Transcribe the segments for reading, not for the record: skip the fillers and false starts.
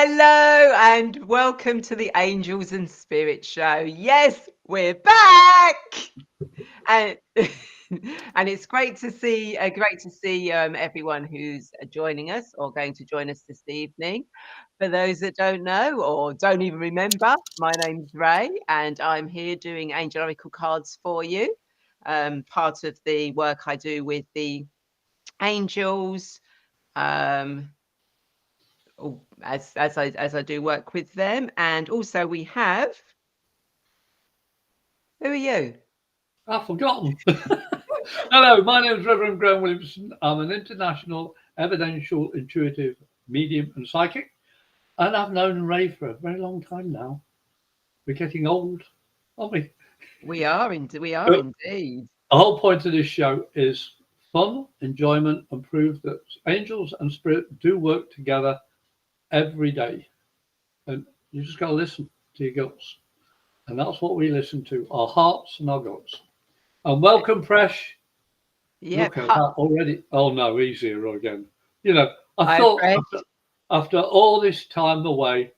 Hello and welcome to the Angels and Spirit Show. Yes, we're back, and and it's great to see everyone who's joining us or going to join us this evening. For those that don't know or don't even remember, my name's Ray, and I'm here doing Angel Oracle cards for you. Part of the work I do with the angels. Um, as I do work with them, and also we have. Who are you? I've forgotten. Hello, my name is Reverend Graham Williamson. I'm an international evidential intuitive medium and psychic, and I've known Ray for a very long time now. We're getting old, aren't we? We are indeed. We are But indeed. the whole point of this show is fun, enjoyment, and prove that angels and spirit do work together every day. And you just got to listen to your guts. And that's what we listen to, our hearts and our guts. And welcome, Presh. Yep. Look at that already. Oh no, he's here again. You know, I Hi, thought Fred. after all this time away,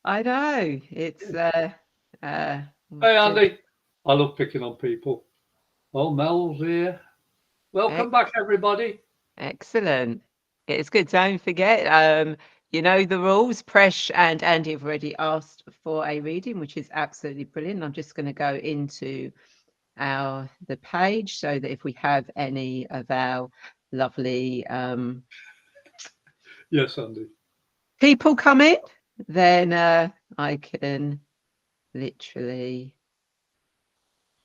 I know it's hey just Andy, I love picking on people. Oh, Mel's here. Welcome ec- back, everybody. excellent. It's good. Don't forget. You know the rules. Presh and Andy have already asked for a reading, which is absolutely brilliant. I'm just going to go into the page so that if we have any of our lovely Yes, Andy. people come in, then I can literally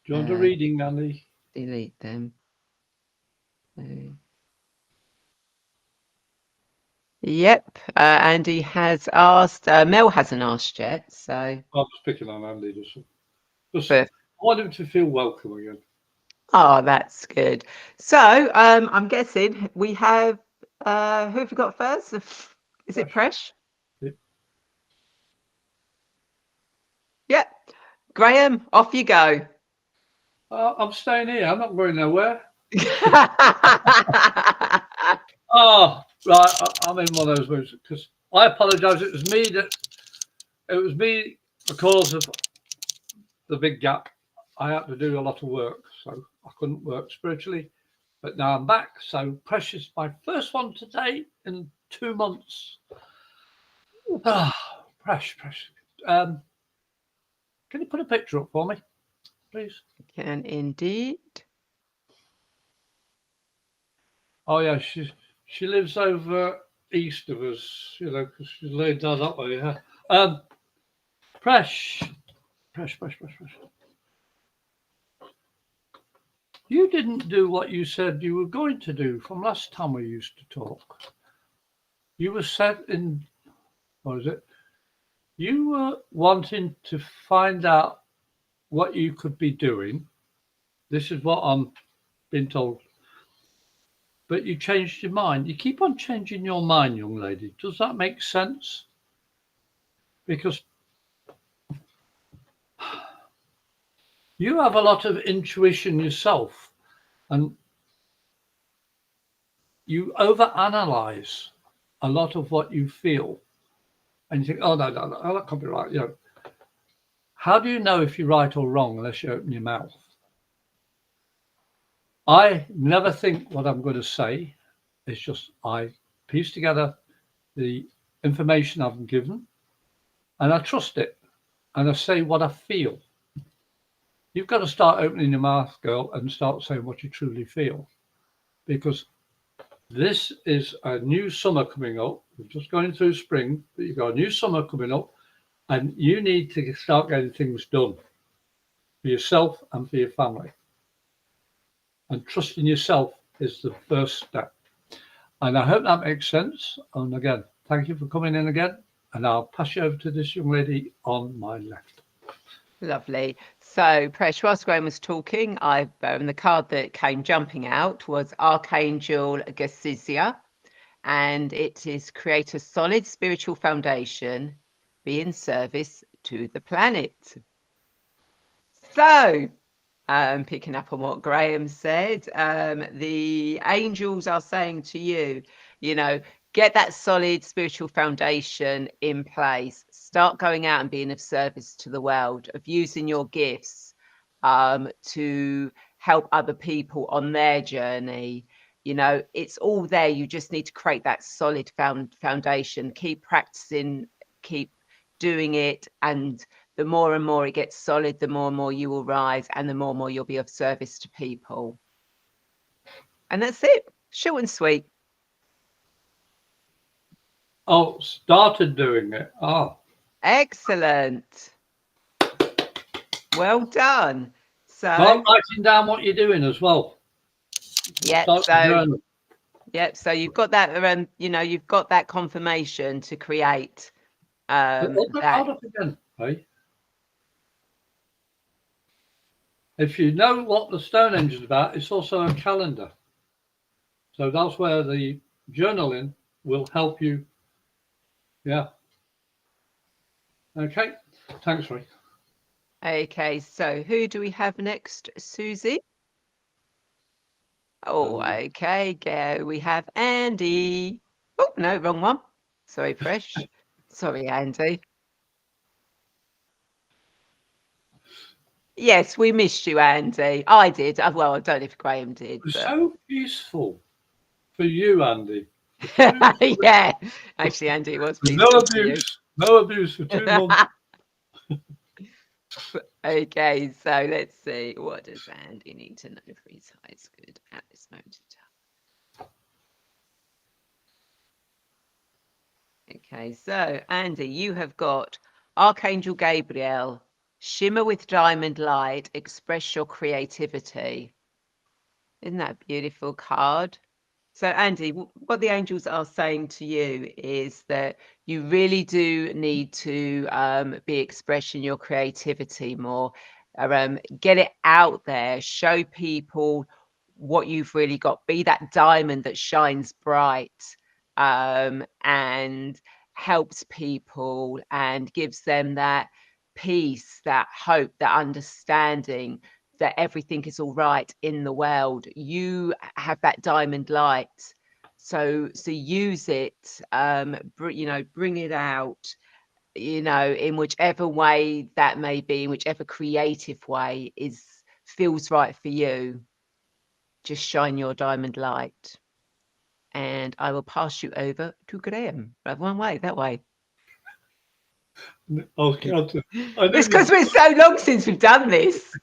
Do you want a uh, reading, Andy? delete them. So, yep, Andy has asked. Mel hasn't asked yet, so I'm just picking on Andy. Just but I want him to feel welcome again. oh, that's good. So I'm guessing we have who have we got first? Is it Fresh. Presh? Yeah. Yep, Graham, off you go. I'm staying here. I'm not going nowhere. Oh, right. I'm in one of those moods because I apologise. It was me because of the big gap. I had to do a lot of work, so I couldn't work spiritually. But now I'm back. So Precious, my first one today in 2 months. Ah, Precious. Um, can you put a picture up for me, please? Can indeed. Oh yeah, she lives over east of us, you know, because she's laid down that way. Yeah. Presh, Presh. You didn't do what you said you were going to do from last time we used to talk. You were set in, what is it? You were wanting to find out what you could be doing. This is what I'm being told. But you changed your mind. You keep on changing your mind, young lady. Does that make sense? Because you have a lot of intuition yourself and you overanalyze a lot of what you feel. And you think, oh, no, that can't be right. You know, how do you know if you're right or wrong unless you open your mouth? I never think what I'm going to say. It's just I piece together the information I've been given and I trust it and I say what I feel. You've got to start opening your mouth, girl, and start saying what you truly feel because this is a new summer coming up. We're just going through spring, but you've got a new summer coming up and you need to start getting things done for yourself and for your family. And trusting yourself is the first step. And I hope that makes sense. And again, thank you for coming in again. And I'll pass you over to this young lady on my left. Lovely. So, Presh, whilst Graham was talking, the card that came jumping out was Archangel Gassizia, and it is create a solid spiritual foundation, be in service to the planet. So, picking up on what Graham said, the angels are saying to you, you know, get that solid spiritual foundation in place. Start going out and being of service to the world, of using your gifts to help other people on their journey. You know, it's all there. You just need to create that solid foundation. Keep practicing, keep doing it, and the more and more it gets solid, the more and more you will rise, and the more and more you'll be of service to people. And that's it. Short and sweet. Oh, started doing it. Oh, Excellent. Well done. start So, writing down what you're doing as well. yeah, Start the so journal. yeah, so you've got that you know, you've got that confirmation to create Hold that. up again, hey? If you know what the Stonehenge is about, it's also a calendar. So that's where the journaling will help you. Yeah. Okay. Thanks, Ray. Okay, so who do we have next, Susie? Oh, okay, go. We have Andy. Oh, no, wrong one. Sorry, Fresh. Sorry, Andy. Yes, we missed you, Andy. I did. Well, I don't know if Graham did. It was But... so peaceful for you, Andy. yeah, actually, Andy, it was peaceful for you. No abuse for 2 months. Okay, so let's see. What does Andy need to know for his highest good at this moment in time? Okay, so Andy, you have got Archangel Gabriel, shimmer with diamond light, express your creativity. Isn't that a beautiful card? So, Andy, what the angels are saying to you is that you really do need to be expressing your creativity more. Get it out there, show people what you've really got. Be that diamond that shines bright and helps people and gives them that peace, that hope, that understanding that everything is all right in the world. You have that diamond light, so use it. Bring it out, in whichever way that may be, in whichever creative way feels right for you. Just shine your diamond light, and I will pass you over to Graham. One way, that way. It's because we're so long since we've done this.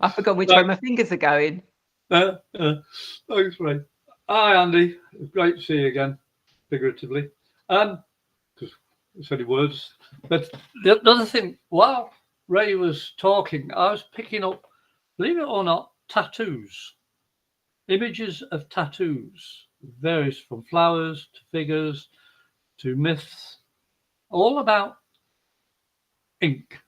I forgot which way my fingers are going. Thanks, Ray. Hi, Andy. It's great to see you again, figuratively. Because it's only words. But the other thing, while Ray was talking, I was picking up, believe it or not, tattoos. Images of tattoos, varies from flowers to figures to myths, all about ink,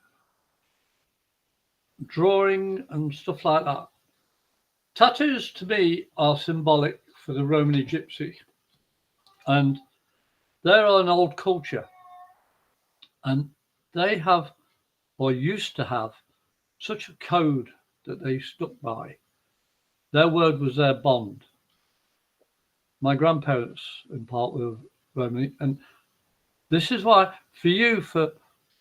drawing and stuff like that. Tattoos to me are symbolic for the Romany Gypsy, and they're an old culture, and they have, or used to have, such a code that they stuck by. Their word was their bond. My grandparents, in part, were Romany, and this is why, for you,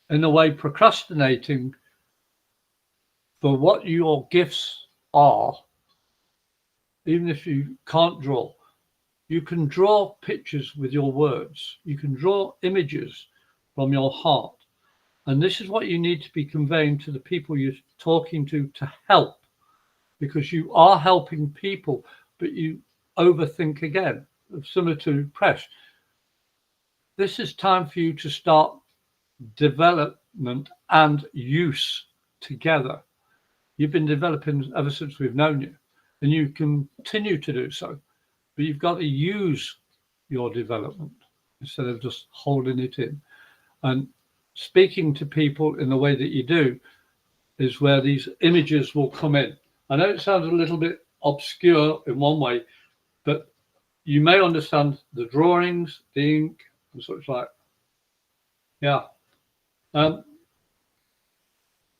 in a way, procrastinating for what your gifts are, even if you can't draw, you can draw pictures with your words. You can draw images from your heart. And this is what you need to be conveying to the people you're talking to help, because you are helping people, but you overthink again, similar to Presh. This is time for you to start development and use together. You've been developing ever since we've known you, and you continue to do so, but you've got to use your development instead of just holding it in. And speaking to people in the way that you do is where these images will come in. I know it sounds a little bit obscure in one way, but you may understand the drawings, the ink, and such like. Yeah.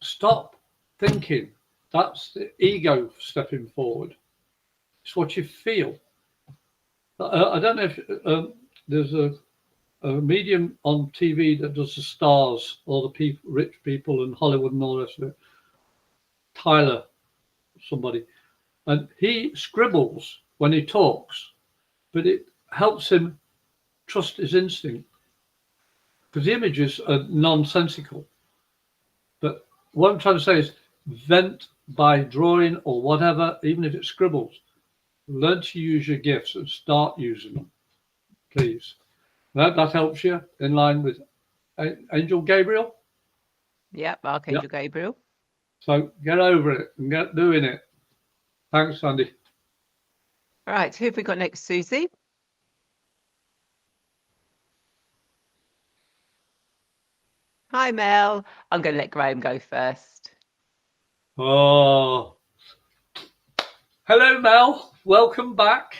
Stop thinking. That's the ego stepping forward. It's what you feel. I don't know if there's a medium on TV that does the stars, all the people, rich people in Hollywood and all the rest of it. Tyler, somebody, and he scribbles when he talks, but it helps him trust his instinct because the images are nonsensical. But what I'm trying to say is vent by drawing or whatever, even if it's scribbles. Learn to use your gifts and start using them, please. That helps you in line with Angel Gabriel. Yep, Archangel Gabriel. So get over it and get doing it. Thanks, Sandy. All right, who have we got next, Susie? Hi, Mel. I'm going to let Graham go first. Oh, hello, Mel. Welcome back.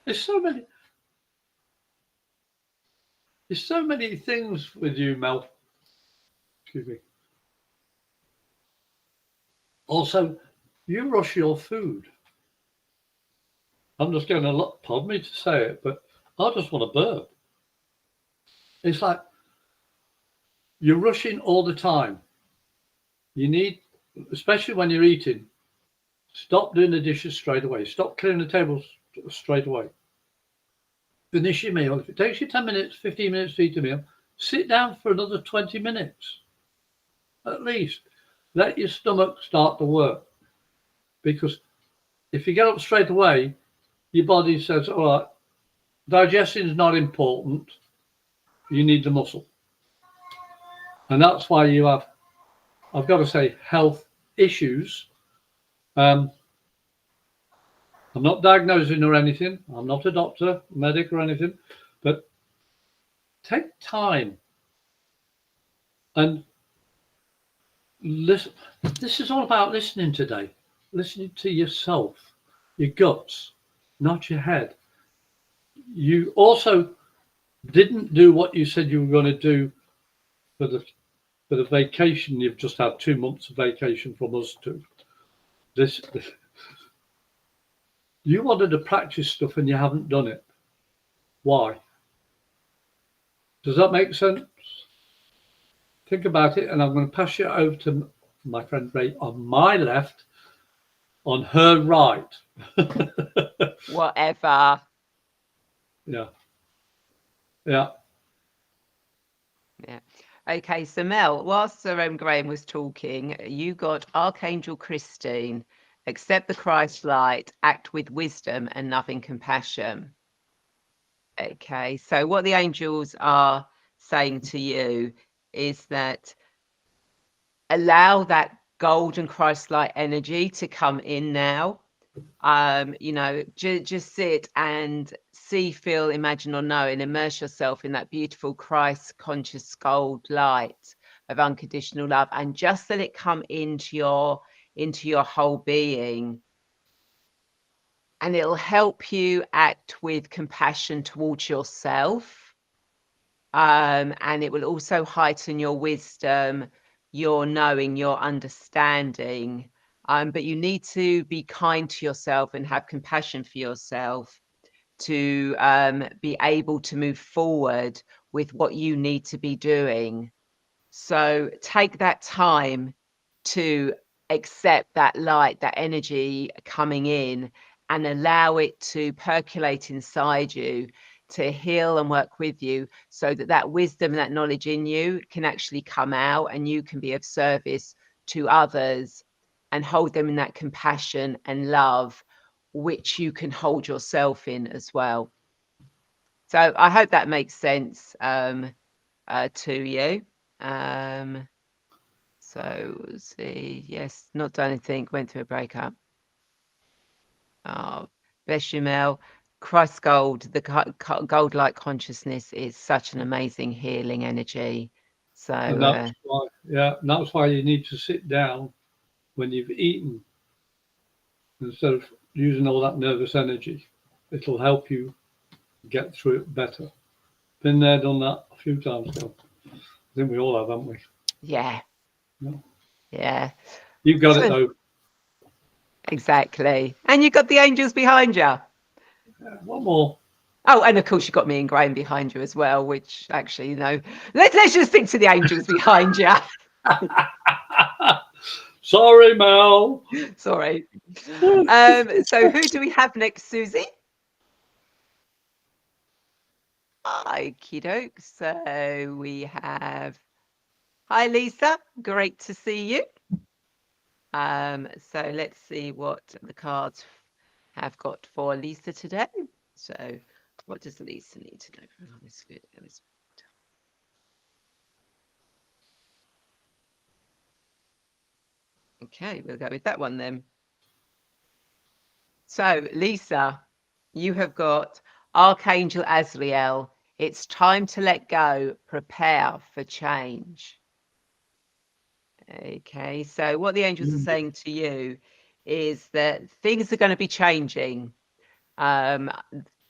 There's so many things with you, Mel. Excuse me. Also, you rush your food. I'm just going to pardon me to say it, but I just want to burp. It's like you're rushing all the time. You need, especially when you're eating, stop doing the dishes straight away. Stop clearing the tables straight away. Finish your meal. If it takes you 10 minutes, 15 minutes to eat a meal, sit down for another 20 minutes. At least. Let your stomach start to work. Because if you get up straight away, your body says, all right, digestion is not important. You need the muscle. And that's why you have, I've got to say, health issues. I'm not diagnosing or anything. I'm not a doctor, medic or anything, but take time and listen. This is all about listening today. Listening to yourself, your guts, not your head. You also didn't do what you said you were going to do for the vacation. You've just had 2 months of vacation from us too. This you wanted to practice stuff and you haven't done it. Why? Does that make sense? Think about it, and I'm going to pass you over to my friend Ray on my left, on her right. Whatever. Yeah. Okay, so Mel, whilst Sir Graham was talking, you got Archangel Christine. Accept the Christ light, act with wisdom and loving compassion. Okay, so what the angels are saying to you is that allow that golden Christ light energy to come in now. Just sit and see, feel, imagine, or know, and immerse yourself in that beautiful Christ conscious gold light of unconditional love, and just let it come into your whole being, and it'll help you act with compassion towards yourself, and it will also heighten your wisdom, your knowing, your understanding. But you need to be kind to yourself and have compassion for yourself to be able to move forward with what you need to be doing. So take that time to accept that light, that energy coming in, and allow it to percolate inside you, to heal and work with you, so that wisdom and that knowledge in you can actually come out, and you can be of service to others and hold them in that compassion and love, which you can hold yourself in as well. So I hope that makes sense to you. So let's see. Yes, not done anything. Went through a breakup. Oh, bless you, Mel. Christ Gold, the gold light consciousness is such an amazing healing energy. So that's why you need to sit down when you've eaten instead of using all that nervous energy. It'll help you get through it better. Been there, done that a few times now. I think we all have, haven't we? Yeah. No. Yeah. You've got it though. Exactly. And you've got the angels behind you. Yeah, one more. Oh, and of course you've got me and Graham behind you as well, which actually, you know, let's just stick to the angels behind you. Sorry, Mel. Sorry. So who do we have next, Susie? Okie doke. So we have, hi Lisa, great to see you. So let's see what the cards have got for Lisa today. So what does Lisa need to know from this video? Okay, we'll go with that one then. So Lisa, you have got Archangel Azrael. It's time to let go, prepare for change. Okay, so what the angels are saying to you is that things are going to be changing. I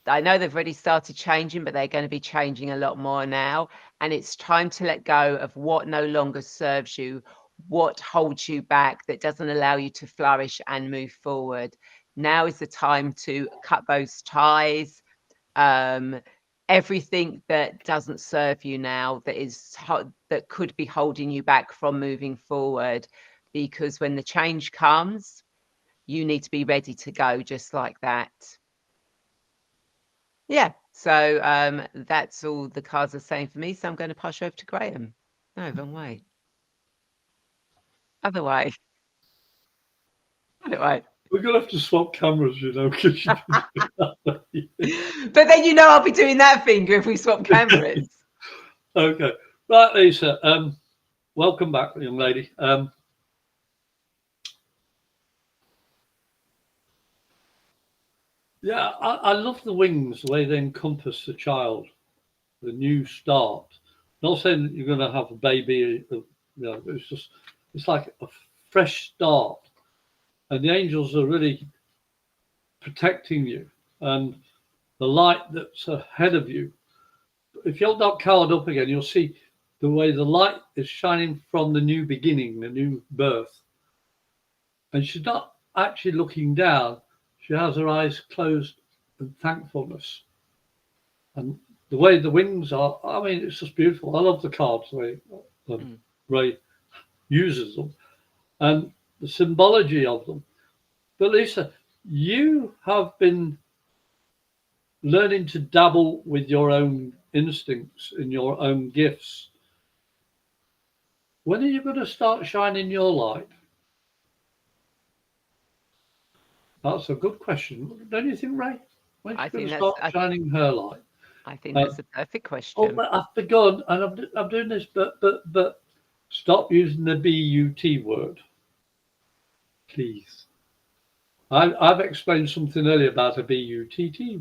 know they've already started changing, but they're going to be changing a lot more now. And it's time to let go of what no longer serves you, what holds you back, that doesn't allow you to flourish and move forward. Now is the time to cut those ties. Everything that doesn't serve you now, that could be holding you back from moving forward, because when the change comes, you need to be ready to go just like that. Yeah, so that's all the cards are saying for me. So I'm going to pass you over to Graham. No, wrong way. Other way. Other way. We're gonna have to swap cameras, you know, because But then you know I'll be doing that finger if we swap cameras. Okay, right, Lisa. Welcome back, young lady. Yeah, I love the wings, the way they encompass the child, the new start. Not saying that you're going to have a baby, you know, it's like a fresh start. And the angels are really protecting you. And the light that's ahead of you, if you're not card up again, you'll see the way the light is shining from the new beginning, the new birth. And she's not actually looking down. She has her eyes closed in thankfulness. And the way the wings are, I mean, it's just beautiful. I love the cards, the way Ray uses them and the symbology of them. But Lisa, you have been learning to dabble with your own instincts and your own gifts. When are you going to start shining your light? That's a good question. Don't you think, Ray? When's she going to start shining her light? I think that's a perfect question. Oh, but I've begun, and I'm doing this, but stop using the BUT word, please. I've explained something earlier about a BUTT,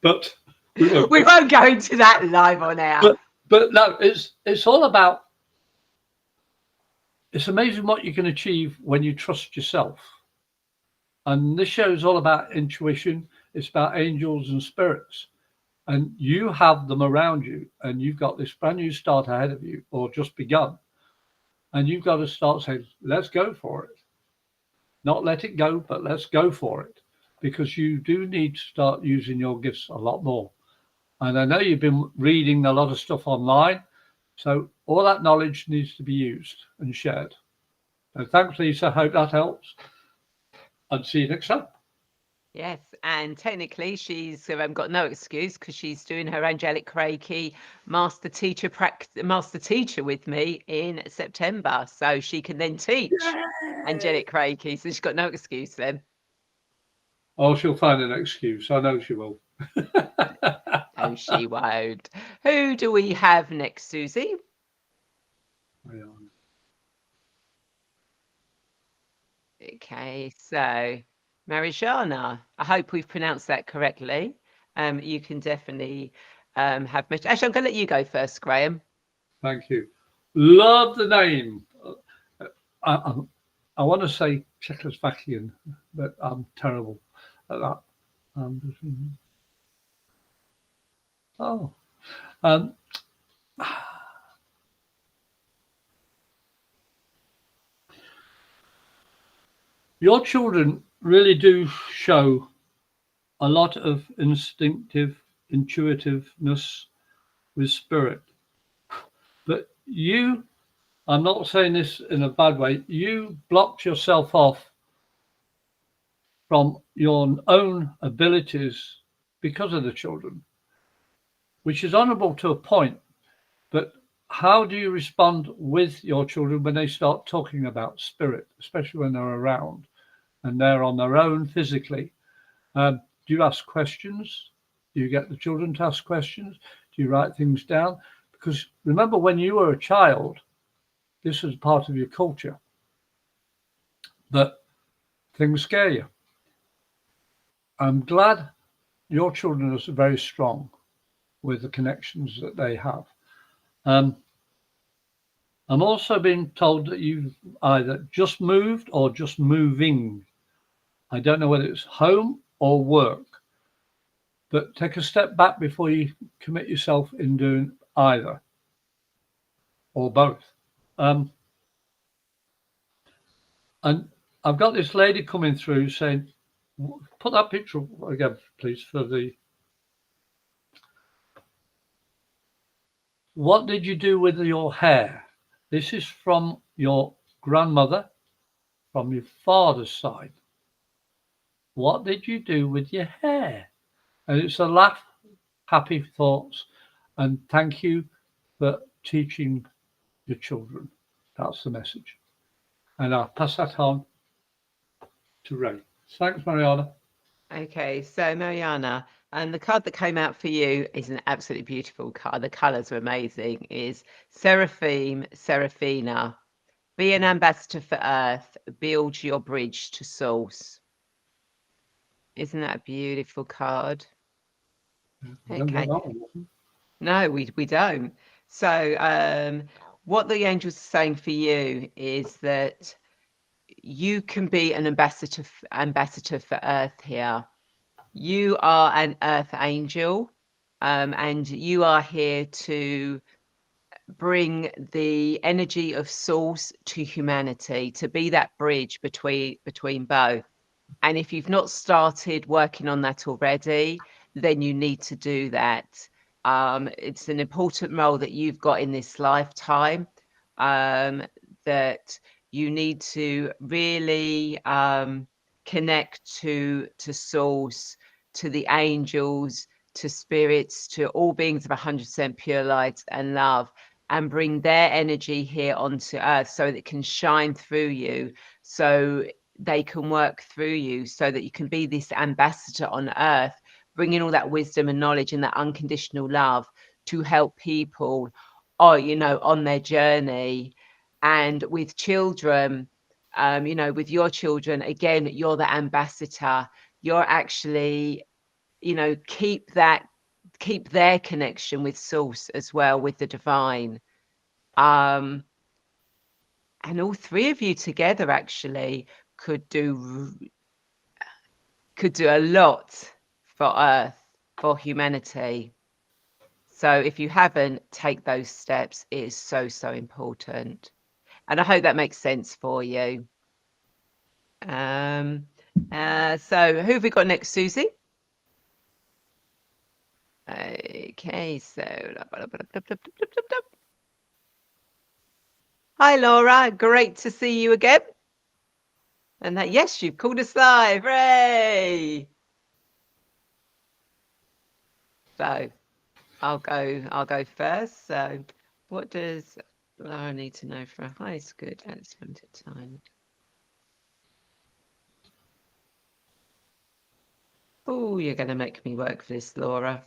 but we won't go into that live on air. But no, it's all about. It's amazing what you can achieve when you trust yourself. And this show is all about intuition. It's about angels and spirits. And you have them around you, and you've got this brand new start ahead of you, or just begun. And you've got to start saying, let's go for it. Not let it go, but let's go for it. Because you do need to start using your gifts a lot more. And I know you've been reading a lot of stuff online. So all that knowledge needs to be used and shared. So thanks, Lisa. Hope that helps. And see you next time. Yes, and technically she's got no excuse because she's doing her angelic Reiki master teacher with me in September, so she can then teach angelic Reiki. So she's got no excuse then. Oh, she'll find an excuse. I know she will. No, she won't. Who do we have next, Susie? Okay, so Marijana, I hope we've pronounced that correctly. You can definitely have... Actually, I'm going to let you go first, Graham. Thank you. Love the name. I want to say Czechoslovakian, but I'm terrible at that. Your children really do show a lot of instinctive intuitiveness with spirit. But you, I'm not saying this in a bad way, you blocked yourself off from your own abilities because of the children, which is honorable to a point. But how do you respond with your children when they start talking about spirit, especially when they're around and they're on their own physically? Do you ask questions? Do you get the children to ask questions? Do you write things down? Because remember, when you were a child, this was part of your culture, that things scare you. I'm glad your children are very strong with the connections that they have. I'm also being told that you've either just moved or just moving. I don't know whether it's home or work, but take a step back before you commit yourself in doing either or both. And I've got this lady coming through saying, put that picture again, please, for the. What did you do with your hair? This is from your grandmother, from your father's side. What did you do with your hair? And it's a laugh, happy thoughts, and thank you for teaching your children. That's the message. And I'll pass that on to Ray. Thanks, Mariana. Okay, so Mariana, and the card that came out for you is an absolutely beautiful card. The colours are amazing. Is Seraphim, Seraphina. Be an ambassador for Earth. Build your bridge to Source. Isn't that a beautiful card? Okay. No, we don't. So what the angels are saying for you is that you can be an ambassador for Earth here. You are an Earth angel, and you are here to bring the energy of Source to humanity, to be that bridge between both. And if you've not started working on that already, then you need to do that. It's an important role that you've got in this lifetime, that you need to really connect to Source, to the angels, to spirits, to all beings of 100% pure light and love, and bring their energy here onto Earth so that it can shine through you, so they can work through you, so that you can be this ambassador on Earth, bringing all that wisdom and knowledge and that unconditional love to help people, on their journey. And with children, with your children, again, you're the ambassador. You're actually, keep their connection with Source as well, with the divine. And all three of you together actually could do a lot for Earth, for humanity. So if you haven't, take those steps. It is so, so important. And I hope that makes sense for you. So who have we got next, Susie? Okay, so hi Laura, great to see you again. And that, yes, you've called us live. Hooray! So I'll go first. So what does Laura need to know for a highest good at this limited time? Oh, you're going to make me work for this, Laura.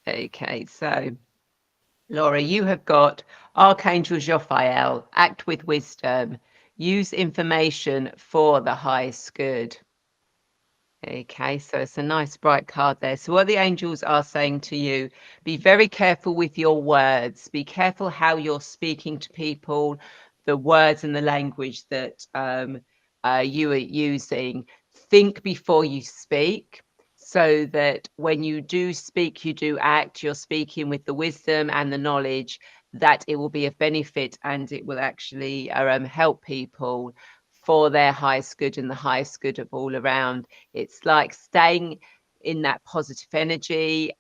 Okay, so Laura, you have got Archangel Jophiel, act with wisdom, use information for the highest good. Okay, so it's a nice bright card there. So what the angels are saying to you, be very careful with your words. Be careful how you're speaking to people, the words and the language that you are using. Think before you speak, so that when you do speak, you do act. You're speaking with the wisdom and the knowledge that it will be of benefit and it will actually help people for their highest good and the highest good of all around. It's like staying in that positive energy,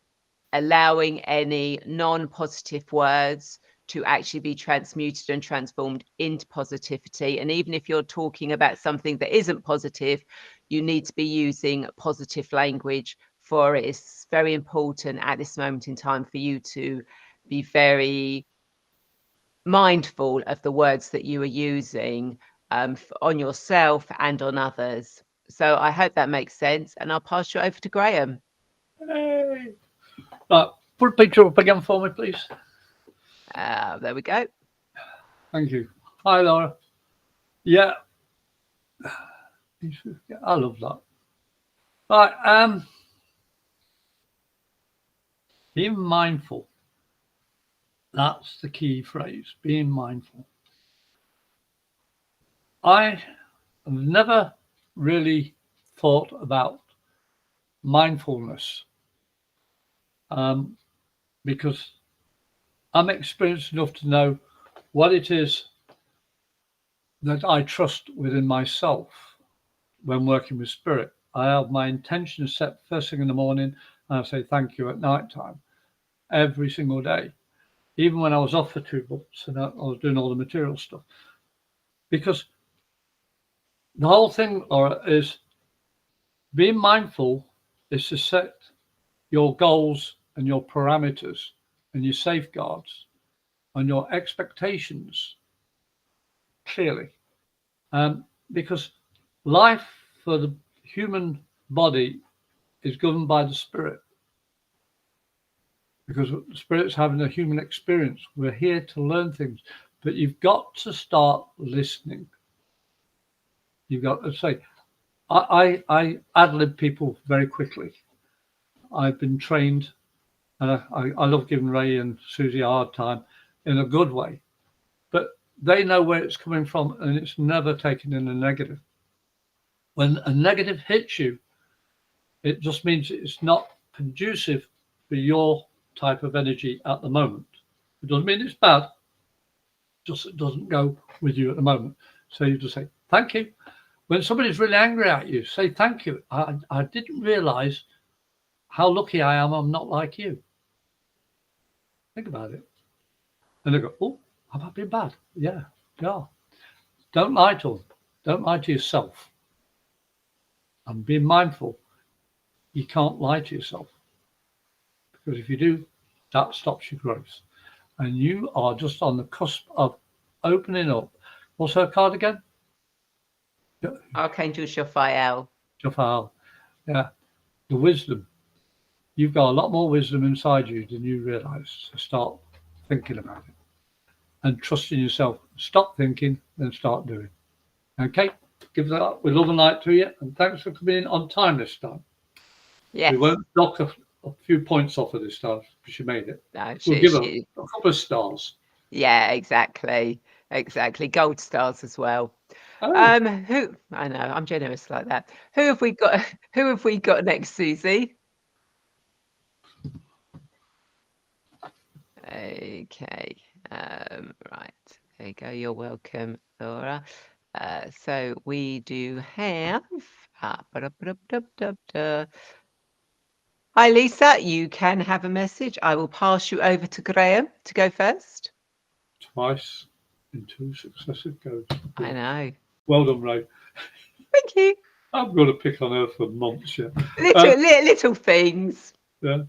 allowing any non-positive words to actually be transmuted and transformed into positivity. And even if you're talking about something that isn't positive, you need to be using positive language for it. It's very important at this moment in time for you to be very mindful of the words that you are using on yourself and on others. So I hope that makes sense. And I'll pass you over to Graham. Hey. Right, put a picture up again for me, please. There we go. Thank you. Hi, Laura. Yeah. I love that. Right, being mindful. That's the key phrase, being mindful. I have never really thought about mindfulness because I'm experienced enough to know what it is that I trust within myself when working with spirit. I have my intention set first thing in the morning, and I say thank you at night time every single day, even when I was off for 2 months and I was doing all the material stuff. Because the whole thing, Laura, is being mindful is to set your goals and your parameters and your safeguards and your expectations clearly. Because life for the human body is governed by the spirit. Because the spirit's having a human experience. We're here to learn things, but you've got to start listening. You've got to say, I ad-lib people very quickly. I've been trained, and I love giving Ray and Susie a hard time in a good way, but they know where it's coming from, and it's never taken in a negative. When a negative hits you, it just means it's not conducive for your type of energy at the moment. It doesn't mean it's bad, just it doesn't go with you at the moment. So you just say, thank you. When somebody's really angry at you, say, thank you. I didn't realize how lucky I am I'm not like you. Think about it. And they go, oh, have I been bad? Yeah. Don't lie to them. Don't lie to yourself. And be mindful. You can't lie to yourself. Because if you do, that stops your growth. And you are just on the cusp of opening up. What's her card again? Archangel Jophiel. Jophiel. Yeah. The wisdom. You've got a lot more wisdom inside you than you realize. So start thinking about it and trusting yourself. Stop thinking, then start doing. Okay? Give that up with love and light to you. And thanks for coming in on time this time. Yes. We won't knock a few points off of this time because you made it. No, We'll give her a couple of stars. Yeah, exactly. Gold stars as well. Oh. Who I know, I'm generous like that. Who have we got next, Susie? Okay. Right. There you go. You're welcome, Laura. So we do have Hi, Lisa. You can have a message. I will pass you over to Graham to go first. Twice in 2 successive goes. I know. Well done, Ray. Thank you. I'm going to pick on her for months, yeah. Little things. Yeah.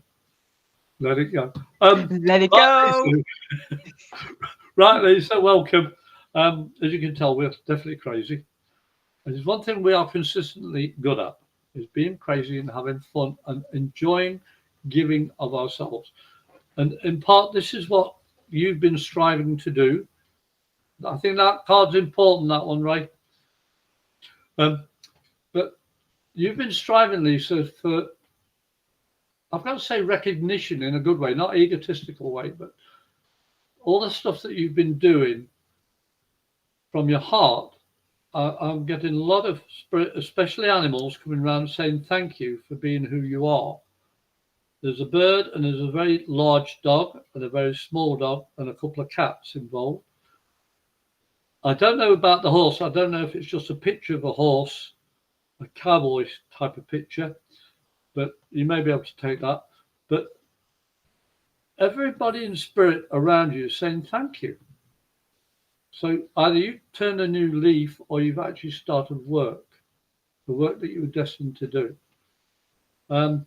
Let it go. Let it go. Right, Lisa, welcome. As you can tell, we're definitely crazy. And there's one thing we are consistently good at, is being crazy and having fun and enjoying giving of ourselves. And in part, this is what you've been striving to do. I think that card's important, that one, right? But you've been striving, Lisa, for, I've got to say, recognition in a good way, not egotistical way, but all the stuff that you've been doing from your heart. I'm getting a lot of spirit, especially animals, coming around saying thank you for being who you are. There's a bird and there's a very large dog and a very small dog and a couple of cats involved. I don't know about the horse. I don't know if it's just a picture of a horse, a cowboy type of picture, but you may be able to take that. But everybody in spirit around you is saying thank you. So either you turn a new leaf or you've actually started work, the work that you were destined to do. And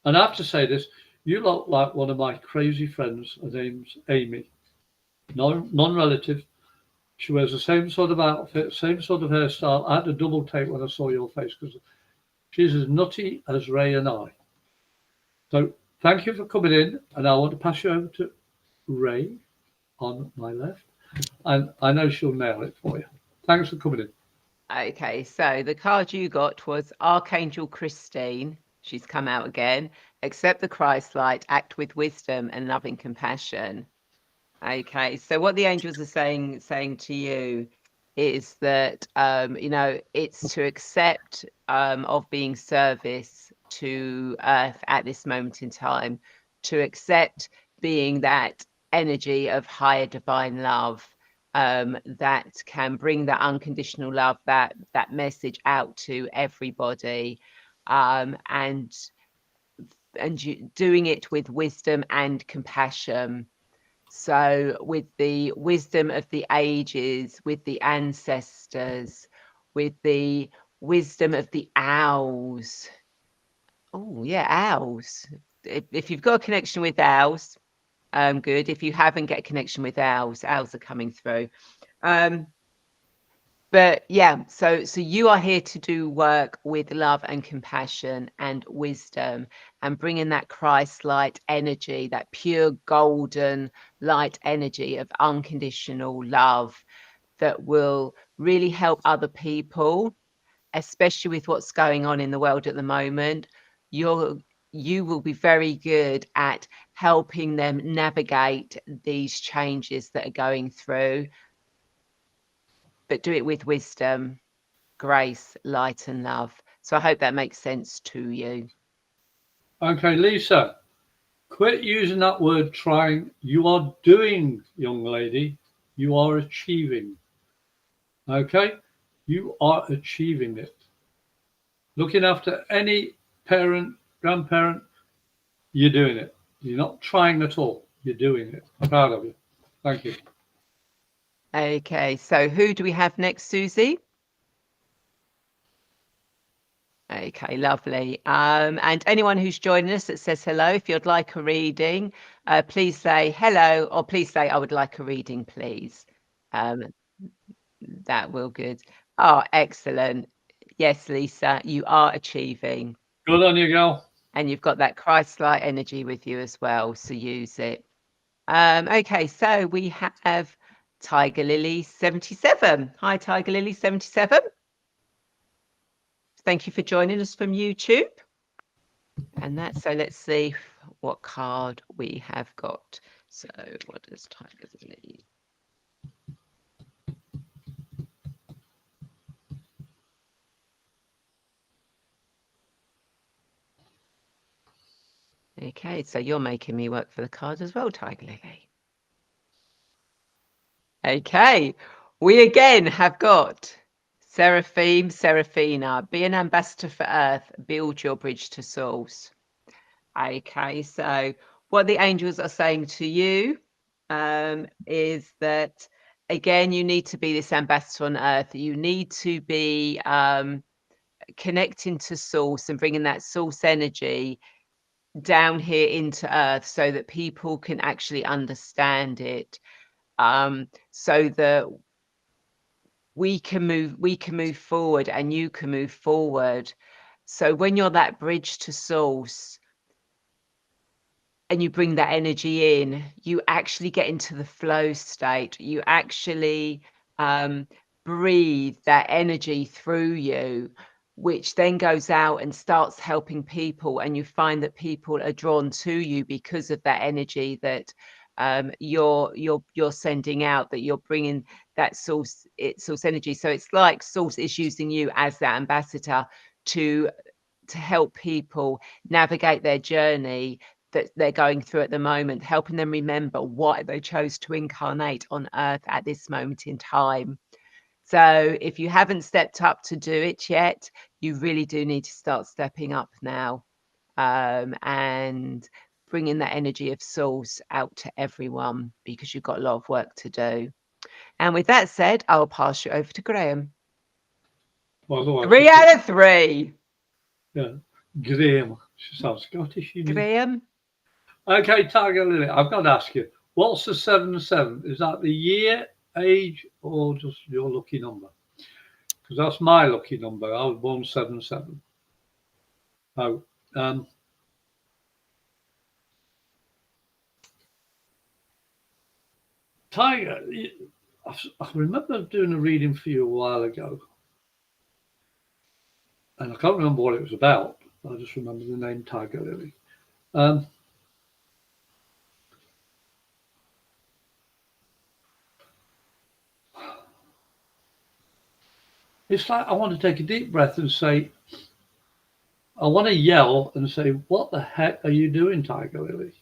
I have to say this, you look like one of my crazy friends. Her name's Amy, non-relative. She wears the same sort of outfit, same sort of hairstyle. I had a double take when I saw your face because she's as nutty as Ray and I. So thank you for coming in, and I want to pass you over to Ray on my left, and I know she'll nail it for you. Thanks for coming in. Okay, so the card you got was Archangel Christine. She's come out again. Accept the Christ light, act with wisdom and loving compassion. Okay, so what the angels are saying to you is that it's to accept of being service to Earth at this moment in time, to accept being that energy of higher divine love that can bring that unconditional love, that message out to everybody, and you doing it with wisdom and compassion. So with the wisdom of the ages, with the ancestors, with the wisdom of the owls. Oh yeah, owls. If you've got a connection with owls, good. If you haven't, get a connection with owls. Owls are coming through. But yeah, so you are here to do work with love and compassion and wisdom, and bringing that Christ light energy, that pure golden light energy of unconditional love that will really help other people, especially with what's going on in the world at the moment. You will be very good at helping them navigate these changes that are going through, but do it with wisdom, grace, light and love. So I hope that makes sense to you. Okay, Lisa, quit using that word trying. You are doing, young lady. You are achieving. Okay? You are achieving it. Looking after any parent, grandparent, you're doing it. You're not trying at all. You're doing it. I'm proud of you. Thank you. Okay, so who do we have next, Susie? Okay, lovely. And anyone who's joining us that says hello, if you'd like a reading, please say hello, or please say I would like a reading, please. That will good. Oh, excellent. Yes, Lisa, you are achieving. Good on you, girl. And you've got that Christ-like energy with you as well, so use it. Okay, so we have Tiger Lily 77. Hi, Tiger Lily 77. Thank you for joining us from YouTube. And so let's see what card we have got. So what does Tiger Lily? Okay, so you're making me work for the card as well, Tiger Lily. Okay, we again have got Seraphim, Seraphina, be an ambassador for Earth, build your bridge to source. Okay, so what the angels are saying to you is that, again, you need to be this ambassador on Earth. You need to be connecting to source and bringing that source energy down here into Earth so that people can actually understand it, so that we can move forward and you can move forward. So when you're that bridge to source and you bring that energy in, you actually get into the flow state. You actually breathe that energy through you, which then goes out and starts helping people. And you find that people are drawn to you because of that energy that you're sending out, that you're bringing that source energy. So it's like source is using you as that ambassador to to help people navigate their journey that they're going through at the moment, helping them remember why they chose to incarnate on earth at this moment in time. So if you haven't stepped up to do it yet, you really do need to start stepping up now, and bringing that energy of source out to everyone, because you've got a lot of work to do. And with that said, I'll pass you over to Graham. Well, otherwise, 3 out of 3. yeah, Graham. She sounds Scottish, you mean? Graham. Okay, Tiger Lily, I've got to ask you, what's the 77? Is that the year, age, or just your lucky number? Because that's my lucky number. I was born 77. Oh, Tiger, I remember doing a reading for you a while ago, and I can't remember what it was about. I just remember the name Tiger Lily. It's like I want to take a deep breath and say, I want to yell and say, what the heck are you doing, Tiger Lily?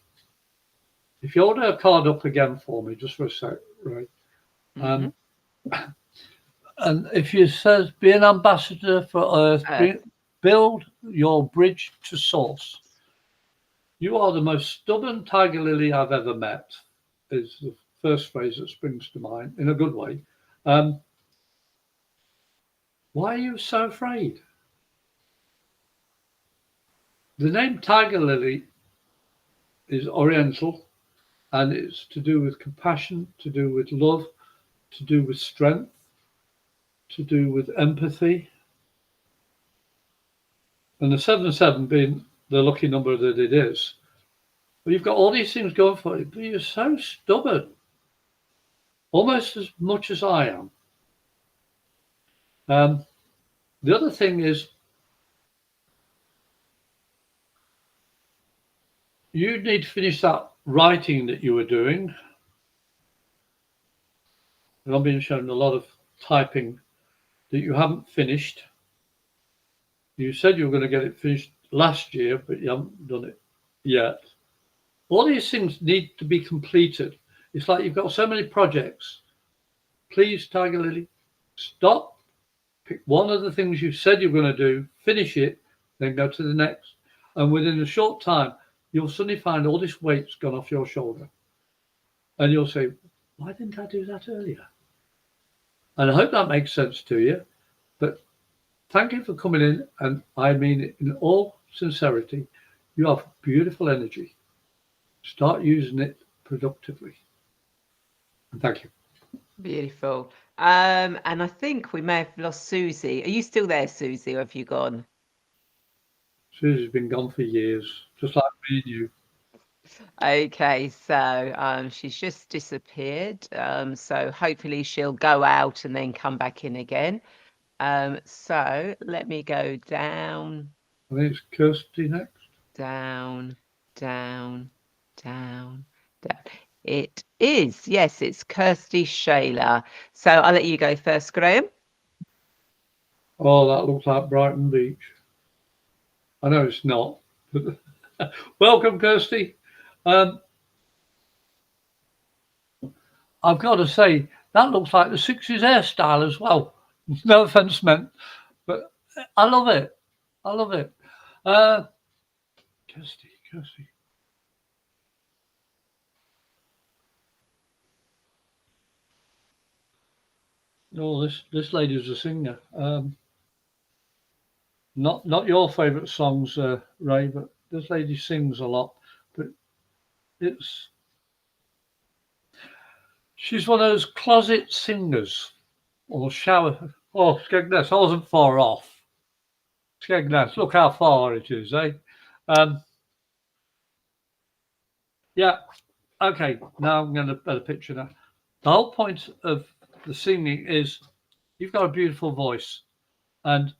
If you hold her card up again for me, just for a sec, right? Mhm. And if you says, be an ambassador for Earth, build your bridge to source. You are the most stubborn Tiger Lily I've ever met, is the first phrase that springs to mind, in a good way. Why are you so afraid? The name Tiger Lily is Oriental, and it's to do with compassion, to do with love, to do with strength, to do with empathy. And the 77 being the lucky number that it is. But you've got all these things going for you, but you're so stubborn, almost as much as I am. The other thing is, you need to finish that writing that you were doing. And I'm being shown a lot of typing that you haven't finished. You said you were going to get it finished last year, but you haven't done it yet. All these things need to be completed. It's like you've got so many projects. Please, Tiger Lily, stop. Pick one of the things you said you're going to do, finish it, then go to the next. And within a short time, you'll suddenly find all this weight's gone off your shoulder. And you'll say, why didn't I do that earlier? And I hope that makes sense to you. But thank you for coming in. And I mean it in all sincerity. You have beautiful energy. Start using it productively. And thank you. Beautiful. And I think we may have lost Susie. Are you still there, Susie, or have you gone? Susie's been gone for years, just like me and you. Okay, so she's just disappeared. So hopefully she'll go out and then come back in again. So let me go down, I think it's Kirsty next. down, down, down, down. It is, yes, it's Kirsty Shayla. So I'll let you go first, Graham. Oh, that looks like Brighton Beach. I know it's not, but welcome, Kirsty. I've got to say, that looks like the 60s hairstyle as well. No offense meant, but I love it. I love it. Kirsty. Oh, this lady's a singer. Not your favourite songs, Ray, but this lady sings a lot. But she's one of those closet singers or shower. Oh, Skegness, I wasn't far off. Skegness, look how far it is, eh? Yeah. Okay. Now I'm going to better picture that. The whole point of the singing is you've got a beautiful voice, and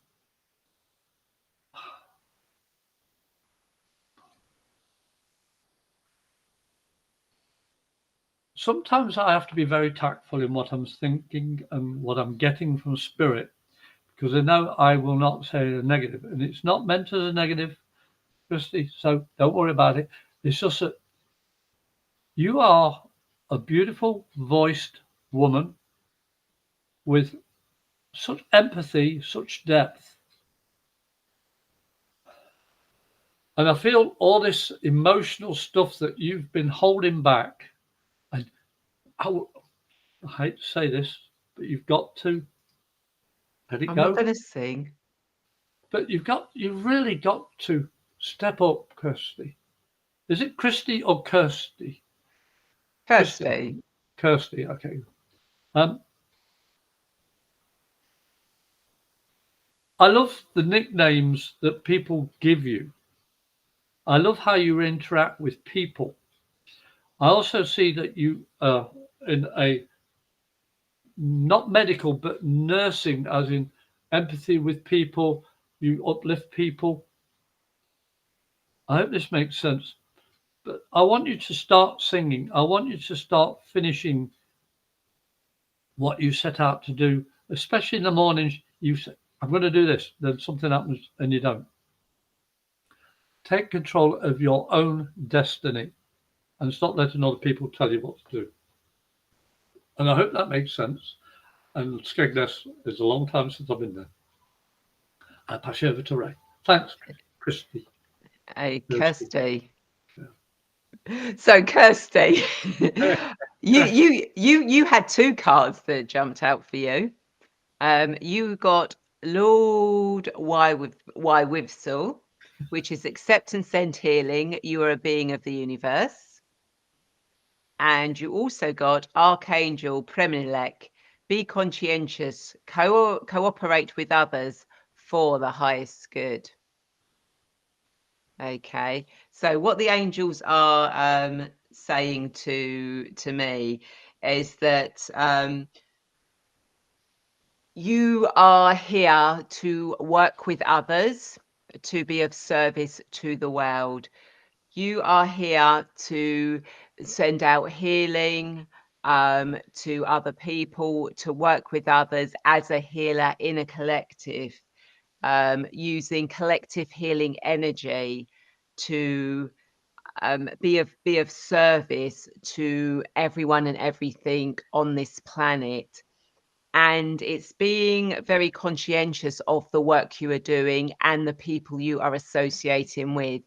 sometimes I have to be very tactful in what I'm thinking and what I'm getting from spirit, because I know I will not say a negative, and it's not meant as a negative, Christy, so don't worry about it. It's just that you are a beautiful voiced woman with such empathy, such depth. And I feel all this emotional stuff that you've been holding back. And I hate to say this, but you've got to let it I'm go. not going to sing. But you've really got to step up, Kirsty. Is it Christy or Kirsty? Kirsty. Kirsty, okay. I love the nicknames that people give you. I love how you interact with people. I also see that you are in a not medical, but nursing, as in empathy with people. You uplift people. I hope this makes sense. But I want you to start singing. I want you to start finishing what you set out to do, especially in the mornings. You say, I'm going to do this. Then something happens and you don't. Take control of your own destiny and stop letting other people tell you what to do. And I hope that makes sense. And Skegness is a long time since I've been there. I'll pass you over to Ray. Thanks, Christy. Hey, Kirsty. Yeah. So, Kirsty, you had two cards that jumped out for you. You got Lord Wywivsel, which is acceptance and healing. You are a being of the universe. And you also got Archangel Premilek. Be conscientious, cooperate with others for the highest good. Okay, so what the angels are saying to me is that you are here to work with others, to be of service to the world. You are here to send out healing to other people, to work with others as a healer in a collective, using collective healing energy to be of service to everyone and everything on this planet. And it's being very conscientious of the work you are doing and the people you are associating with.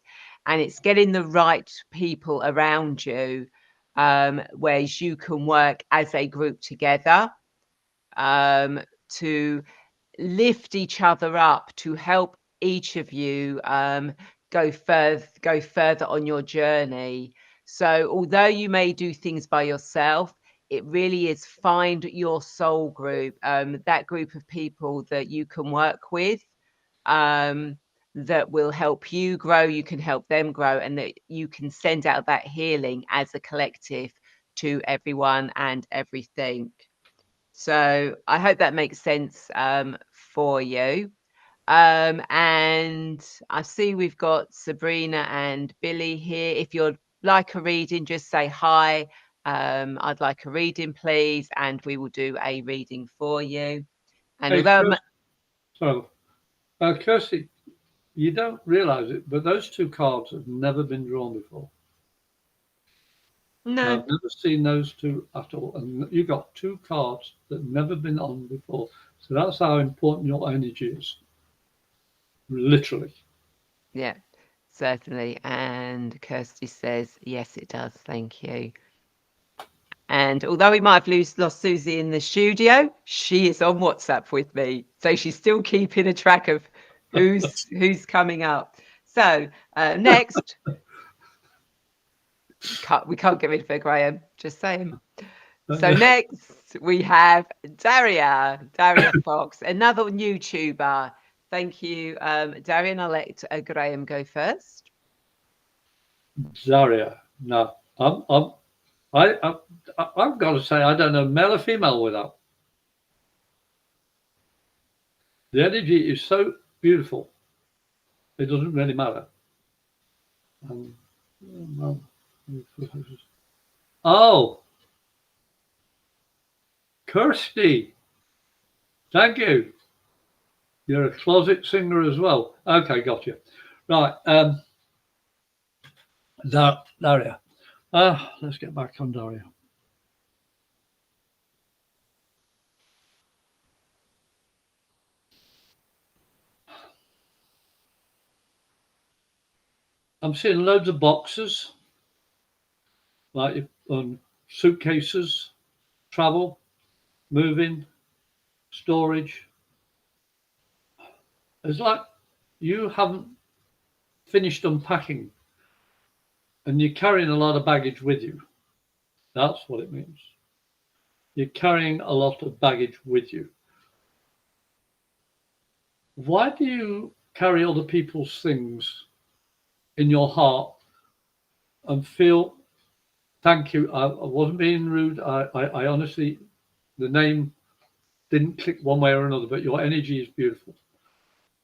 And it's getting the right people around you, where you can work as a group together, to lift each other up, to help each of you go further on your journey. So although you may do things by yourself, it really is find your soul group, that group of people that you can work with, that will help you grow, you can help them grow, and that you can send out that healing as a collective to everyone and everything. So I hope that makes sense for you. And I see we've got Sabrina and Billy here. If you'd like a reading, just say hi. I'd like a reading, please, and we will do a reading for you. And although Kirsty, you don't realise it, but those two cards have never been drawn before. No, I've never seen those two at all. And you got two cards that have never been on before. So that's how important your energy is. Literally. Yeah, certainly. And Kirsty says, yes, it does. Thank you. And although we might have lost Susie in the studio, she is on WhatsApp with me. So she's still keeping a track of who's coming up. So next, we can't get rid of her, Graham. Just saying. So next we have Daria Fox, another YouTuber. Thank you, Daria. I'll let Graham go first. Daria, no, I've got to say I don't know male or female with that. The energy is so beautiful. It doesn't really matter. Oh, Kirsty, thank you. You're a closet singer as well. Okay, got you. Right. Daria. Let's get back on Daria. I'm seeing loads of boxes, like suitcases, travel, moving, storage. It's like you haven't finished unpacking and you're carrying a lot of baggage with you. That's what it means. You're carrying a lot of baggage with you. Why do you carry other people's things in your heart and feel, thank you, I wasn't being rude. I honestly, the name didn't click one way or another, but your energy is beautiful.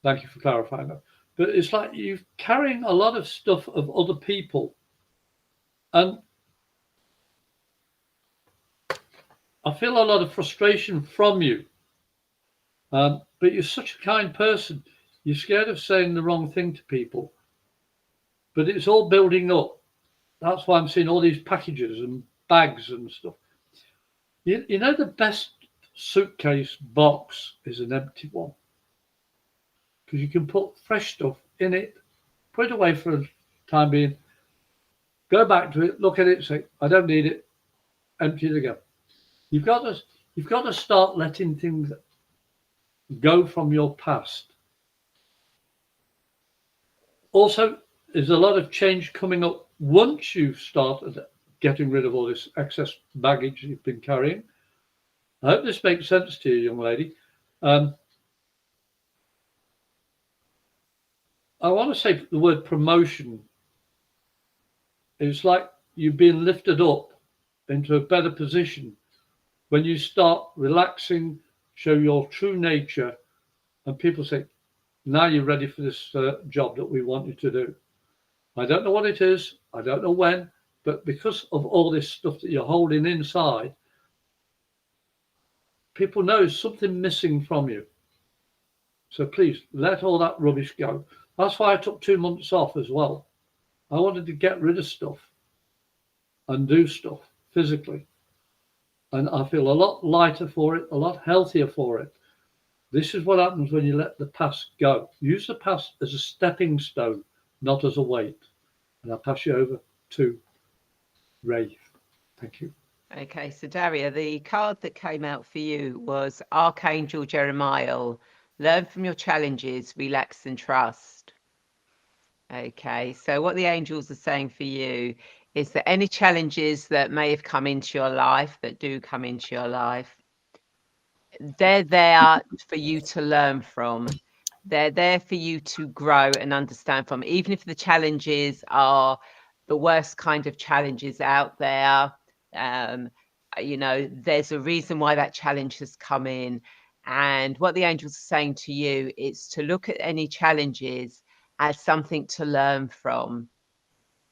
Thank you for clarifying that. But it's like you're carrying a lot of stuff of other people. And I feel a lot of frustration from you. But you're such a kind person. You're scared of saying the wrong thing to people. But it's all building up. That's why I'm seeing all these packages and bags and stuff. You know, the best suitcase box is an empty one. Because you can put fresh stuff in it, put it away for a time being, go back to it, look at it, say, I don't need it, empty it again. You've got to start letting things go from your past. Also, there's a lot of change coming up once you've started getting rid of all this excess baggage you've been carrying. I hope this makes sense to you, young lady. I want to say the word promotion. It's like you've been lifted up into a better position when you start relaxing, show your true nature, and people say, now you're ready for this job that we want you to do. I don't know what it is. I don't know when, but because of all this stuff that you're holding inside, people know something missing from you. So please let all that rubbish go. That's why I took 2 months off as well. I wanted to get rid of stuff and do stuff physically. And I feel a lot lighter for it, a lot healthier for it. This is what happens when you let the past go. Use the past as a stepping stone, not as a weight. And I'll pass you over to Ray. Thank you. Okay, so Daria, the card that came out for you was Archangel Jeremiah. Learn from your challenges, relax and trust. Okay, so what the angels are saying for you is that any challenges that may have come into your life, that do come into your life, they're there for you to learn from. They're there for you to grow and understand from, even if the challenges are the worst kind of challenges out there. You know, there's a reason why that challenge has come in. And what the angels are saying to you is to look at any challenges as something to learn from,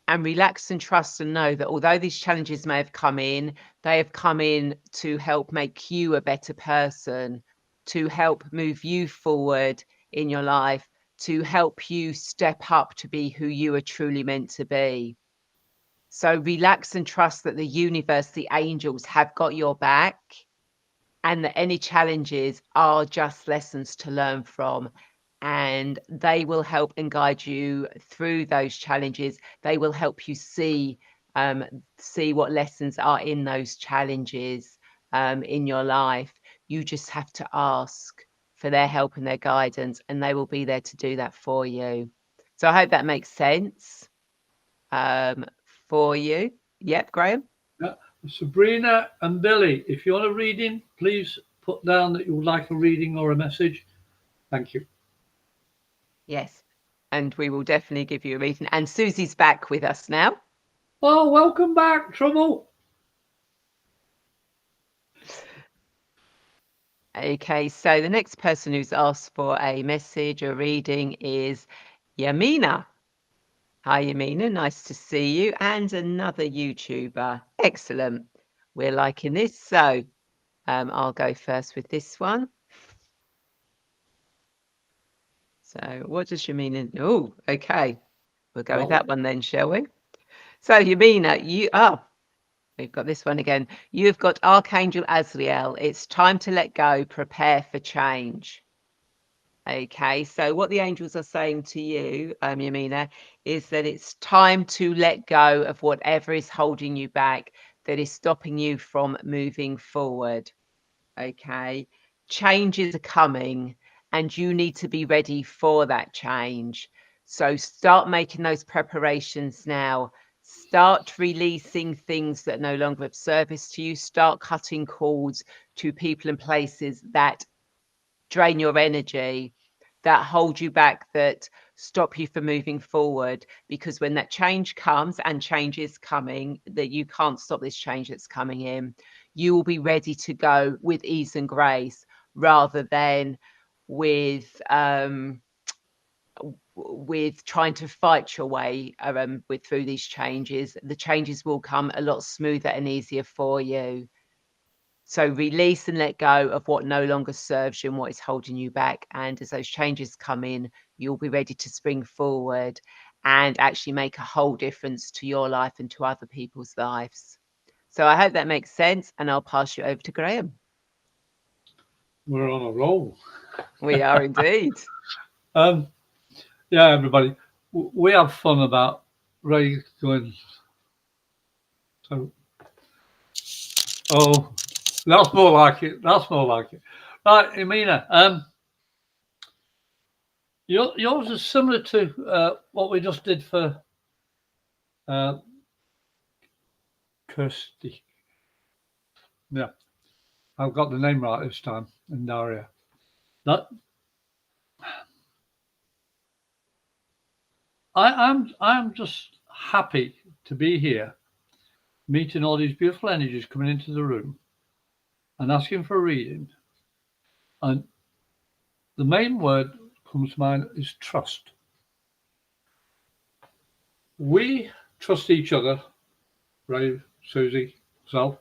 and relax and trust and know that although these challenges may have come in, they have come in to help make you a better person, to help move you forward in your life, to help you step up to be who you are truly meant to be. So relax and trust that the universe, the angels have got your back, and that any challenges are just lessons to learn from. And they will help and guide you through those challenges. They will help you see what lessons are in those challenges in your life. You just have to ask for their help and their guidance, and they will be there to do that for you. So I hope that makes sense for you. Yep, Graham? Yeah. Sabrina and Billy, if you want a reading, please put down that you would like a reading or a message. Thank you. Yes, and we will definitely give you a reading. And Susie's back with us now. Oh, welcome back, Trouble. Okay, so the next person who's asked for a message or reading is Yamina. Hi, Yamina. Nice to see you. And another YouTuber. Excellent. We're liking this. So I'll go first with this one. So what does Yamina? Oh, okay. We'll go with Well, that one then, shall we? So Yamina, we've got this one again. You've got Archangel Azrael. It's time to let go, prepare for change. Okay, so what the angels are saying to you, Yamina, is that it's time to let go of whatever is holding you back, that is stopping you from moving forward. Okay, changes are coming and you need to be ready for that change. So start making those preparations now. Start releasing things that no longer have service to you. Start cutting cords to people and places that drain your energy, that hold you back, that stop you from moving forward. Because when that change comes, and change is coming, that you can't stop this change that's coming in, you will be ready to go with ease and grace rather than with trying to fight your way through these changes. The changes will come a lot smoother and easier for you. So release and let go of what no longer serves you and what is holding you back. And as those changes come in, you'll be ready to spring forward and actually make a whole difference to your life and to other people's lives. So I hope that makes sense. And I'll pass you over to Graham. we're on a roll. We are indeed. Yeah, everybody, we have fun about Ray going. So, oh, that's more like it. That's more like it. Right, Yamina, yours is similar to what we just did for Kirsty. Yeah, I've got the name right this time, and Daria. That I'm just happy to be here, meeting all these beautiful energies coming into the room, and asking for a reading. And the main word comes to mind is trust. We trust each other, Ray, Susie, myself.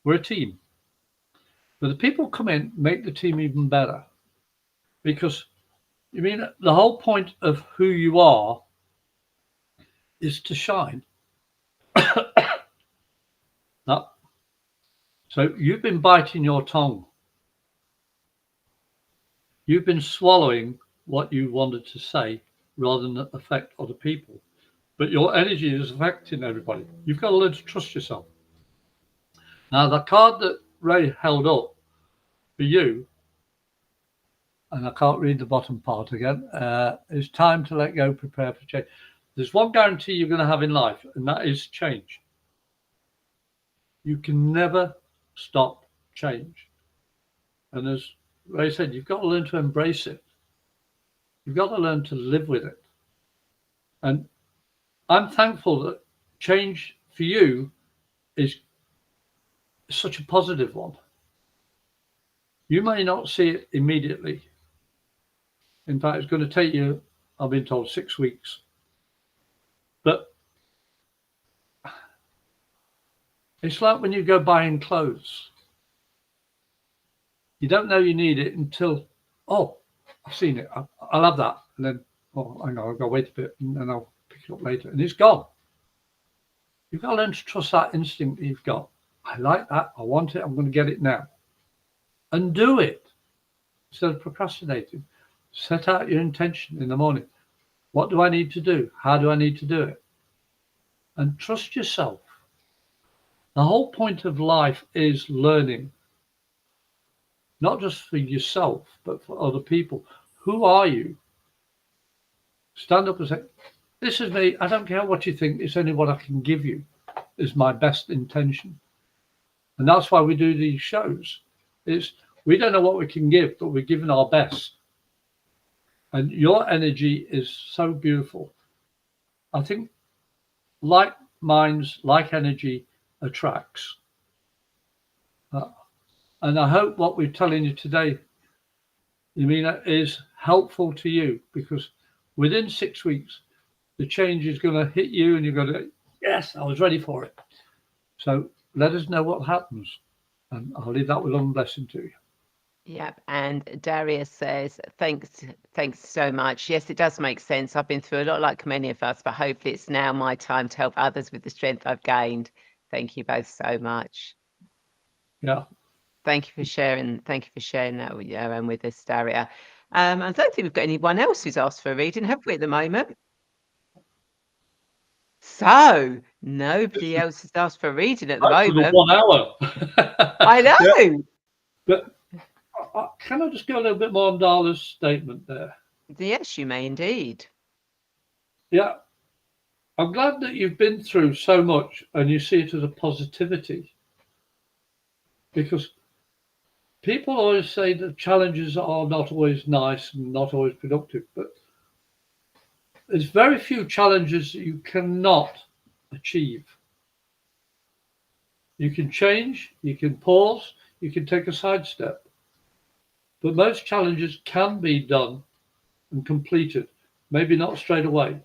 We're a team. But the people come in make the team even better. Because the whole point of who you are is to shine. So you've been biting your tongue. You've been swallowing what you wanted to say rather than affect other people. But your energy is affecting everybody. You've got to learn to trust yourself. Now, the card that Ray held up for you, and I can't read the bottom part again, is time to let go, prepare for change. There's one guarantee you're going to have in life, and that is change. You can never stop change. And as Ray said, you've got to learn to embrace it. You've got to learn to live with it. And I'm thankful that change for you is such a positive one. You may not see it immediately. In fact, it's going to take you, I've been told, 6 weeks. But it's like when you go buying clothes. You don't know you need it until, oh, I've seen it. I'll have that. And then, oh, hang on, I've got to wait a bit and then I'll pick it up later. And it's gone. You've got to learn to trust that instinct that you've got. I like that. I want it. I'm going to get it now. And do it instead of procrastinating. Set out your intention in the morning. What do I need to do? How do I need to do it? And trust yourself. The whole point of life is learning. Not just for yourself, but for other people. Who are you? Stand up and say, this is me. I don't care what you think. It's only what I can give you is my best intention. And that's why we do these shows. We don't know what we can give, but we're giving our best. And your energy is so beautiful. I think like minds, like energy attracts. And I hope what we're telling you today, Yamina, is helpful to you, because within 6 weeks, the change is going to hit you and you're going to, yes, I was ready for it. So let us know what happens. And I'll leave that with love and blessing to you. Yep. And Darius says, thanks so much. Yes, it does make sense. I've been through a lot like many of us, but hopefully it's now my time to help others with the strength I've gained. Thank you both so much. Yeah. Thank you for sharing that with us, Daria. I don't think we've got anyone else who's asked for a reading, have we, at the moment? So nobody else has asked for a reading at the Actually, moment. 1 hour. I know. Yeah. But can I just go a little bit more on Darla's statement there? Yes, you may indeed. Yeah. I'm glad that you've been through so much and you see it as a positivity. Because people always say that challenges are not always nice and not always productive, but there's very few challenges that you cannot achieve. You can change, you can pause, you can take a sidestep. But most challenges can be done and completed, maybe not straight away.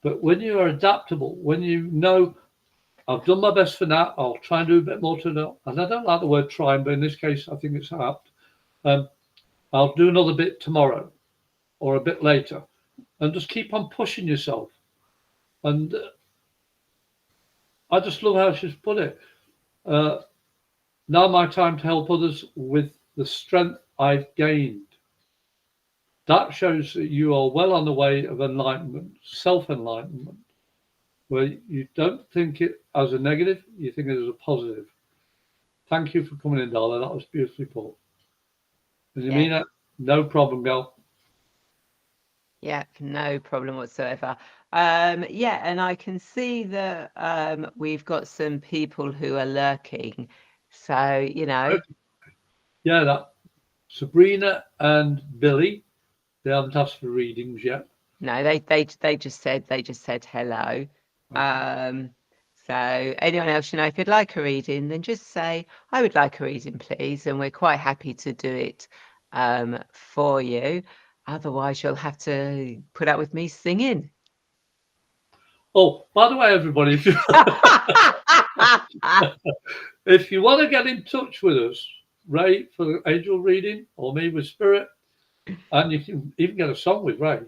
But when you are adaptable, when you know, I've done my best for now, I'll try and do a bit more to know. And I don't like the word trying, but in this case, I think it's apt. I'll do another bit tomorrow or a bit later. And just keep on pushing yourself. And I just love how she's put it. Now my time to help others with the strength I've gained. That shows that you are well on the way of enlightenment, self-enlightenment, where you don't think it as a negative, you think it as a positive. Thank you for coming in, Darla. That was beautifully put. And you mean it? No problem, girl. Yeah, no problem whatsoever. Yeah, and I can see that we've got some people who are lurking. So, you know. Yeah, that Sabrina and Billy, they haven't asked for readings yet. No, they just said hello. Okay. So anyone else, if you'd like a reading, then just say, I would like a reading, please. And we're quite happy to do it for you. Otherwise, you'll have to put up with me singing. Oh, by the way, everybody, if you want to get in touch with us, Ray for the angel reading, or me with spirit, and you can even get a song with Ray.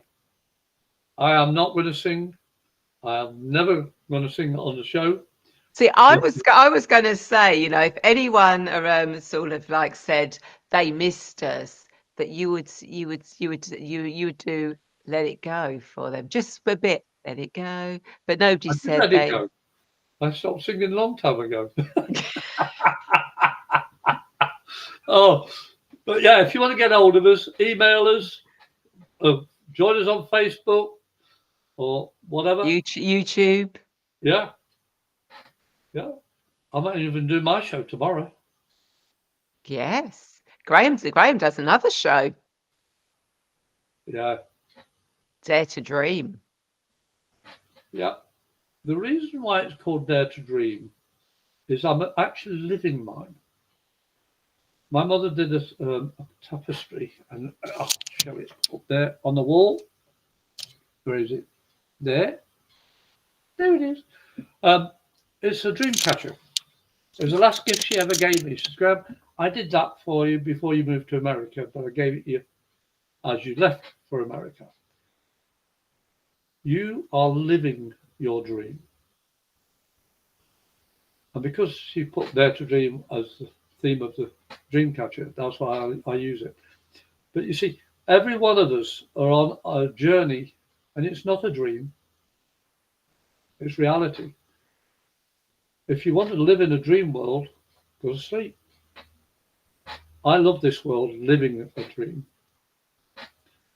I am not going to sing. I am never going to sing on the show. See, I was going to say, if anyone sort of like said they missed us, that you would do Let It Go for them, just a bit, Let It Go. But nobody said Let It Go. I stopped singing a long time ago. Oh, but yeah, if you want to get hold of us, email us, join us on Facebook or whatever. YouTube. Yeah. Yeah. I might even do my show tomorrow. Yes. Graham does another show. Yeah. Dare to Dream. Yeah. The reason why it's called Dare to Dream is I'm actually living mine. My mother did a tapestry, and I'll show it up there on the wall. Where is it? There. There it is. It's a dream catcher. It was the last gift she ever gave me. She says, Graham, I did that for you before you moved to America, but I gave it to you as you left for America. You are living your dream. And because she put Dare to Dream as the theme of the dream catcher, that's why I use it. But you see, every one of us are on a journey, and it's not a dream. It's reality. If you want to live in a dream world, go to sleep. I love this world, living a dream.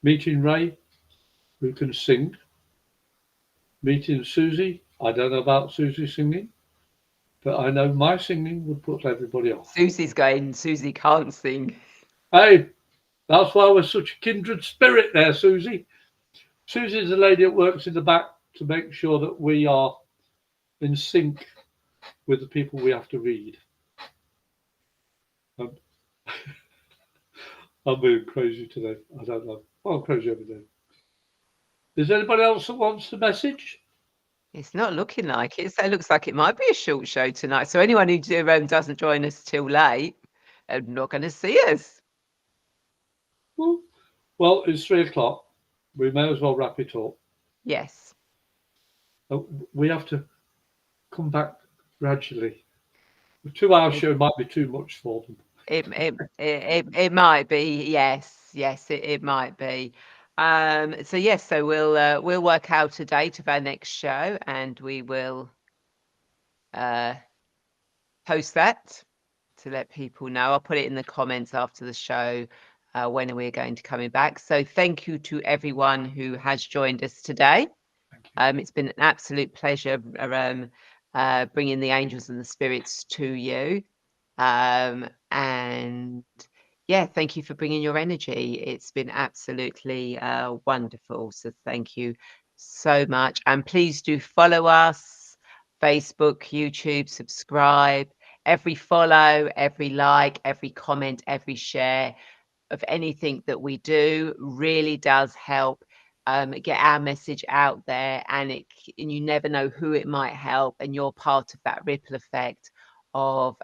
Meeting Ray, who can sing. Meeting Susie. I don't know about Susie singing, but I know my singing would put everybody off. Susie can't sing. Hey, that's why we're such a kindred spirit there, Susie. Susie's the lady that works in the back to make sure that we are in sync with the people we have to read. I'm being crazy today. I don't know. Well, I'm crazy every day. Is there anybody else that wants the message? It's not looking like it. So it looks like it might be a short show tonight. So anyone who doesn't join us till late, are not going to see us. Well, it's 3 o'clock. We may as well wrap it up. Yes. We have to come back gradually. A 2 hour show might be too much for them. It might be, yes, it might be. So yes, so we'll work out a date of our next show, and we will post that to let people know. I'll put it in the comments after the show when we're going to coming back. So thank you to everyone who has joined us today. It's been an absolute pleasure bringing the angels and the spirits to you. And yeah, thank you for bringing your energy. It's been absolutely wonderful. So thank you so much. And please do follow us, Facebook, YouTube, subscribe. Every follow, every like, every comment, every share of anything that we do really does help get our message out there, and you never know who it might help, and you're part of that ripple effect of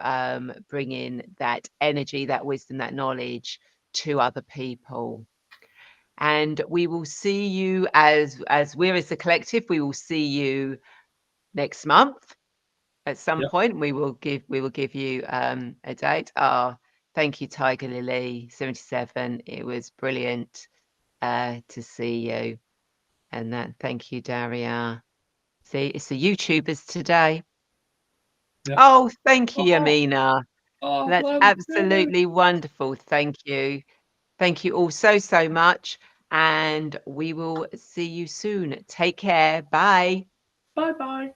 bringing that energy, that wisdom, that knowledge to other people. And we will see you as we're as a collective. We will see you next month at some point. We will give you a date. Thank you, Tiger Lily 77. It was brilliant to see you. And that, thank you, Daria. See, it's the YouTubers today. Yeah. Oh, thank you, Amina. Oh, That's absolutely wonderful. Thank you. Thank you all so much. And we will see you soon. Take care. Bye. Bye-bye.